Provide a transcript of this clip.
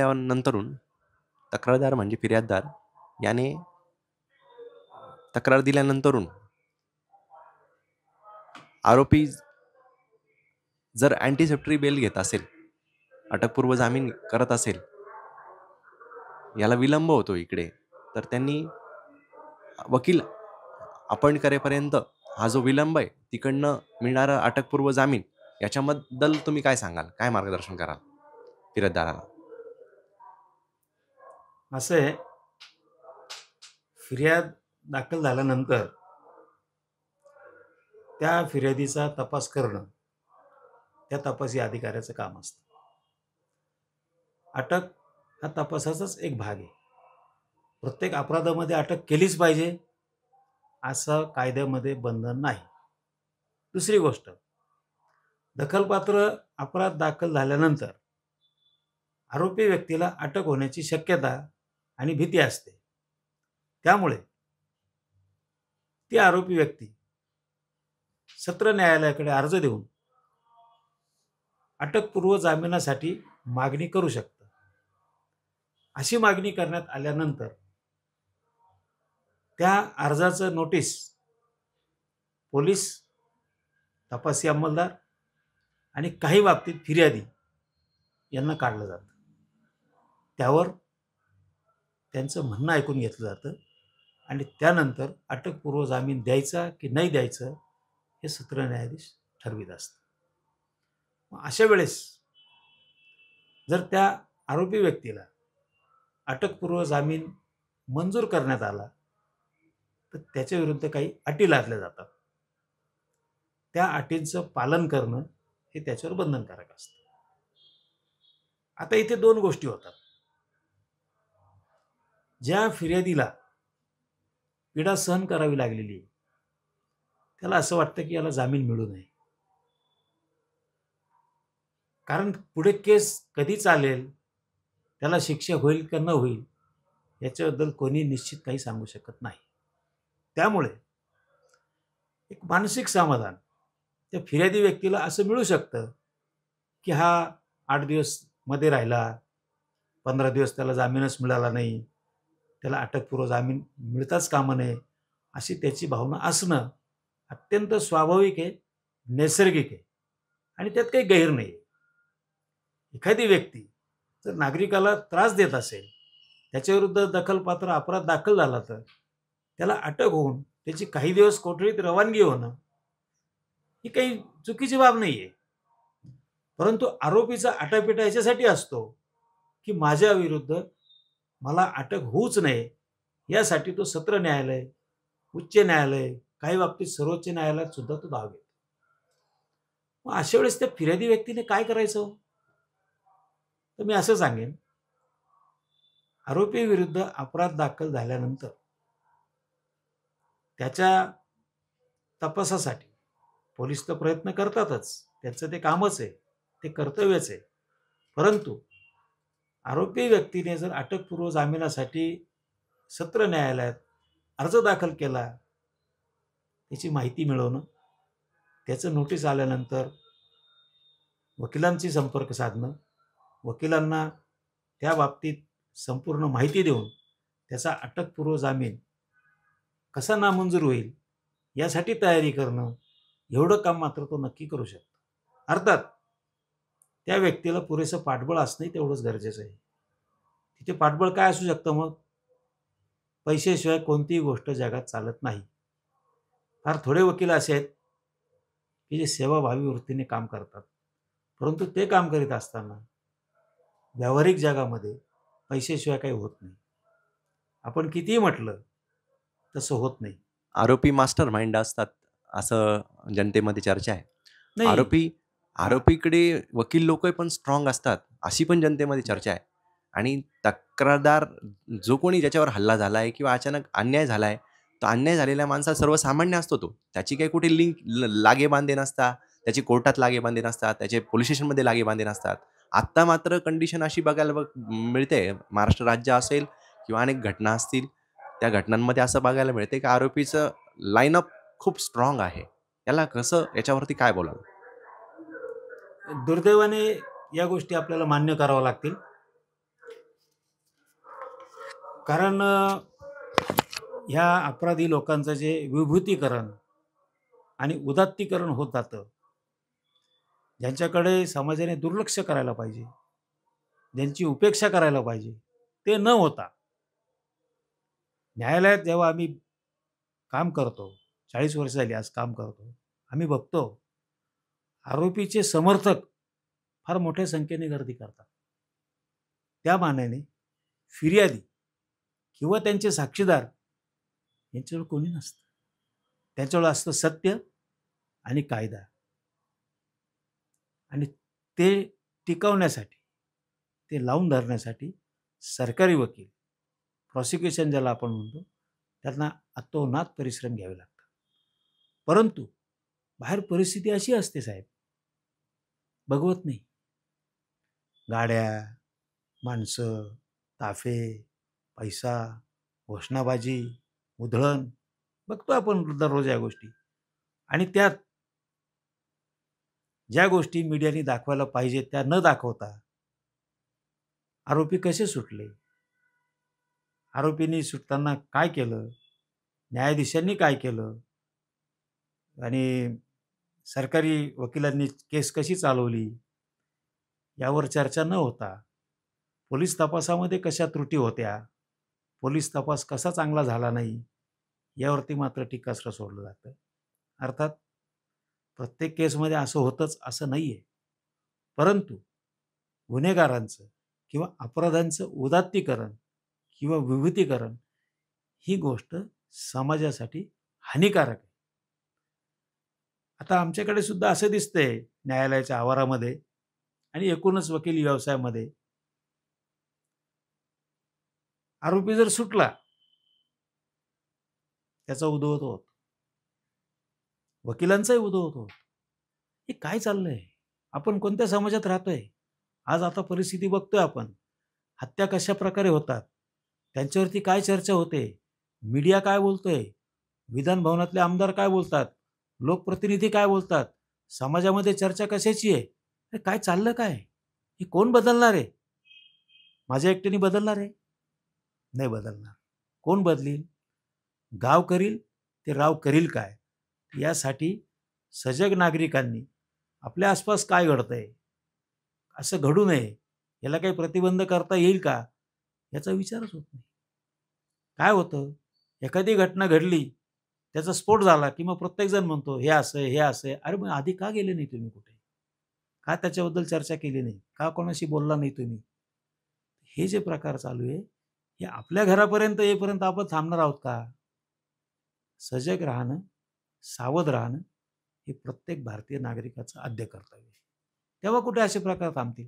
दिल्यानंतरून तक्रारदार म्हणजे फिर्याददार याने तक्रार दिल्यानंतरून आरोपी जर अँटीसेप्टरी बेल घेत असेल, अटकपूर्व जामीन करत असेल, याला विलंब होतो इकडे, तर त्यांनी वकील अपॉइंट करेपर्यंत हा जो विलंब आहे तिकडनं मिळणारा अटकपूर्व जामीन याच्याबद्दल तुम्ही काय सांगाल? काय मार्गदर्शन कराल फिर्याददाराला? असं आहे, फिर्याद दाखल झाल्यानंतर त्या फिर्यादीचा तपास करणं त्या तपासी अधिकाऱ्याचं काम असतं. अटक हा तपासाचाच एक भाग आहे. प्रत्येक अपराधामध्ये अटक केलीच पाहिजे असं कायद्यामध्ये बंधन नाही. दुसरी गोष्ट, दखलपात्र अपराध दाखल झाल्यानंतर आरोपी व्यक्तीला अटक होण्याची शक्यता आणि भीती असते. त्यामुळे ती आरोपी व्यक्ती सत्र न्यायालयाकडे अर्ज देऊन अटकपूर्व जामिनासाठी मागणी करू शकतं. अशी मागणी करण्यात आल्यानंतर त्या अर्जाचं नोटीस पोलीस, तपासी अंमलदार आणि काही बाबतीत फिर्यादी यांना काढलं जातं. त्यावर त्यांचं म्हणणं ऐकून घेतलं जातं आणि त्यानंतर अटकपूर्व जामीन द्यायचा की नाही द्यायचं हे सत्र न्यायाधीश ठरवित असतात. अशा वेळेस जर त्या आरोपी व्यक्तीला अटकपूर्व जामीन मंजूर करण्यात आला तर त्याच्या विरुद्ध काही अटी लादल्या जातात. त्या अटींचं पालन करणं हे त्याच्यावर बंधनकारक असतं. आता इथे दोन गोष्टी होतात. ज्या फिर्यादीला पीडा सहन करावी लागलेली आहे त्याला असं वाटतं की याला जामीन मिळू नये, कारण पुढे केस कधी चालेल, त्याला शिक्षा होईल का न होईल याच्याबद्दल कोणी निश्चित काही सांगू शकत नाही. त्यामुळे एक मानसिक समाधान त्या फिर्यादी व्यक्तीला असं मिळू शकतं की हा 8 दिवस मध्ये राहिला, 15 दिवस त्याला जामीनच मिळाला नाही, त्याला अटकपूर्व जामीन मिळताच कामा नये, अशी त्याची भावना असणं अत्यंत स्वाभाविक आहे, नैसर्गिक आहे आणि त्यात काही गैर नाही. एखादी व्यक्ती जर नागरिकाला त्रास देत असेल, त्याच्याविरुद्ध दखलपात्र अपराध दाखल झाला तर त्याला अटक होऊन त्याची काही दिवस कोठडीत रवानगी होणं ही काही चुकीची बाब नाही आहे. परंतु आरोपीचा आटापिटा याच्यासाठी असतो की माझ्या विरुद्ध मला अटक होऊच नये, यासाठी तो सत्र न्यायालय, उच्च न्यायालय, काही बाबतीत सर्वोच्च न्यायालयात सुद्धा तो धाव घेतो. मग अशा वेळेस त्या फिर्यादी व्यक्तीने काय करायचं? तर मी असं सांगेन, आरोपी विरुद्ध अपराध दाखल झाल्यानंतर त्याच्या तपासासाठी पोलीस तर प्रयत्न करतातच, त्यांचं ते कामच आहे, ते कर्तव्यच आहे. परंतु आरोपी व्यक्तीने जर अटकपूर्व जामिनासाठी सत्र न्यायालयात अर्ज दाखल केला, त्याची माहिती मिळवणं, त्याचं नोटीस आल्यानंतर वकिलांशी संपर्क साधणं, वकिलांना त्या बाबतीत संपूर्ण माहिती देऊन त्याचा अटकपूर्व जामीन कसा नामंजूर होईल यासाठी तयारी करणं, एवढं काम मात्र तो नक्की करू शकतो. अर्थात त्या व्यक्तीला पुरेसं पाठबळ असणंही तेवढंच गरजेचं आहे. तिथे पाठबळ काय असू शकतं? मग पैशाशिवाय कोणतीही गोष्ट जगात चालत नाही. फार थोडे वकील असे आहेत की जे सेवाभावी वृत्तीने काम करतात, परंतु ते काम करीत असताना व्यावहारिक जगामध्ये पैशाशिवाय काही होत नाही. आपण कितीही म्हटलं तसं होत नाही. आरोपी मास्टर माइंड असतात असं जनतेमध्ये चर्चा आहे. नाही. आरोपीकडे वकील लोक पण स्ट्रॉंग असतात अशी पण जनतेमध्ये चर्चा आहे. आणि तक्रारदार जो कोणी ज्याच्यावर हल्ला झालाय किंवा अचानक अन्याय झालाय, तो अन्याय झालेल्या माणसात सर्वसामान्य असतो. तो त्याची काही कुठे लिंक लागेबांधे नसतात, त्याची कोर्टात लागेबांधे नसतात, त्याचे पोलीस स्टेशनमध्ये लागेबांधे नसतात. आत्ता मात्र कंडिशन अशी बघायला मिळते, महाराष्ट्र राज्य असेल किंवा अनेक घटना असतील, त्या घटनांमध्ये असं बघायला मिळते की आरोपीचं लाईनअप खूप स्ट्रॉंग आहे. याला कसं, याच्यावरती काय बोलाल? दुर्दैवाने या गोष्टी आपल्याला मान्य कराव्या लागतील. कारण ह्या अपराधी लोकांचं जे विभूतीकरण आणि उदात्तीकरण होत जातं, ज्यांच्याकडे समाजाने दुर्लक्ष करायला पाहिजे, ज्यांची उपेक्षा करायला पाहिजे, ते न होता न्यायालयात जेव्हा आम्ही काम करतो, 40 वर्ष झाली आज काम करतो, आम्ही बघतो आरोपीचे समर्थक फार मोठ्या संख्येने गर्दी करतात. त्या मानाने फिर्यादी किंवा त्यांचे साक्षीदार यांच्याजवळ कोणी नसतं. त्यांच्याजवळ असतं सत्य आणि कायदा, आणि ते टिकवण्यासाठी, ते लावून धरण्यासाठी सरकारी वकील, प्रॉसिक्युशन ज्याला आपण म्हणतो, त्यांना अतोनात परिश्रम घ्यावे लागतात. परंतु बाहेर परिस्थिती अशी असते साहेब, बघवत नाही. गाड्या, माणसं, ताफे, पैसा, घोषणाबाजी, उधळण बघतो आपण दररोज या गोष्टी. आणि त्यात ज्या गोष्टी मीडियाने दाखवायला पाहिजे त्या न दाखवता आरोपी कसे सुटले, आरोपींनी सुटताना काय केलं, न्यायाधीशांनी काय केलं, आणि सरकारी वकिलांनी केस कशी चालवली, यावर चर्चा न होता पोलीस तपासामध्ये कशा त्रुटी होत्या, पोलीस तपास कसा चांगला झाला नाही, यावरती मात्र टीकास्त्र सोडलं जातं. अर्थात प्रत्येक केसमध्ये असं होतंच असं नाही आहे, परंतु गुन्हेगारांचं किंवा अपराधांचं उदात्तीकरण किंवा विभूतीकरण ही गोष्ट समाजासाठी हानिकारक आहे. आता आमच्याकडे सुद्धा असं दिसतंय न्यायालयाच्या आवारामध्ये आणि एकूणच वकिली व्यवसायामध्ये, आरोपी जर सुटला त्याचा उदो होतो, वकिलांचाही उदो होतो. हे काय चाललंय? आपण कोणत्या समाजात राहतोय? आज आता परिस्थिती बघतोय आपण. हत्या कशा प्रकारे होतात, त्यांच्यावरती काय चर्चा होते, मीडिया काय बोलतोय, विधान भवनातले आमदार काय बोलतात, लोकप्रतिनिधी काय बोलतात, समाजामध्ये चर्चा कशाची आहे, हे काय चाललं काय? हे कोण बदलणार आहे? माझ्या एकट्याने बदलणार आहे? नाही बदलणार. कोण बदलील? गाव करील ते राव करील काय? यासाठी सजग नागरिकांनी आपल्या आसपास काय घडतंय, असं घडू नये, याला काही प्रतिबंध करता येईल का, याचा विचारच होत नाही. काय होतं, एखादी घटना घडली, त्याचा स्फोट झाला की मग प्रत्येकजण म्हणतो हे असं आहे, हे असं आहे. अरे मग आधी का गेले नाही तुम्ही कुठे? का त्याच्याबद्दल चर्चा केली नाही? का कोणाशी बोलला नाही तुम्ही? हे जे प्रकार चालू आहे, हे आपल्या घरापर्यंत येईपर्यंत आपण थांबणार आहोत का? सजग राहणं, सावध राहणं हे प्रत्येक भारतीय नागरिकाचं आद्य कर्तव्य आहे. तेव्हा कुठे असे प्रकार थांबतील?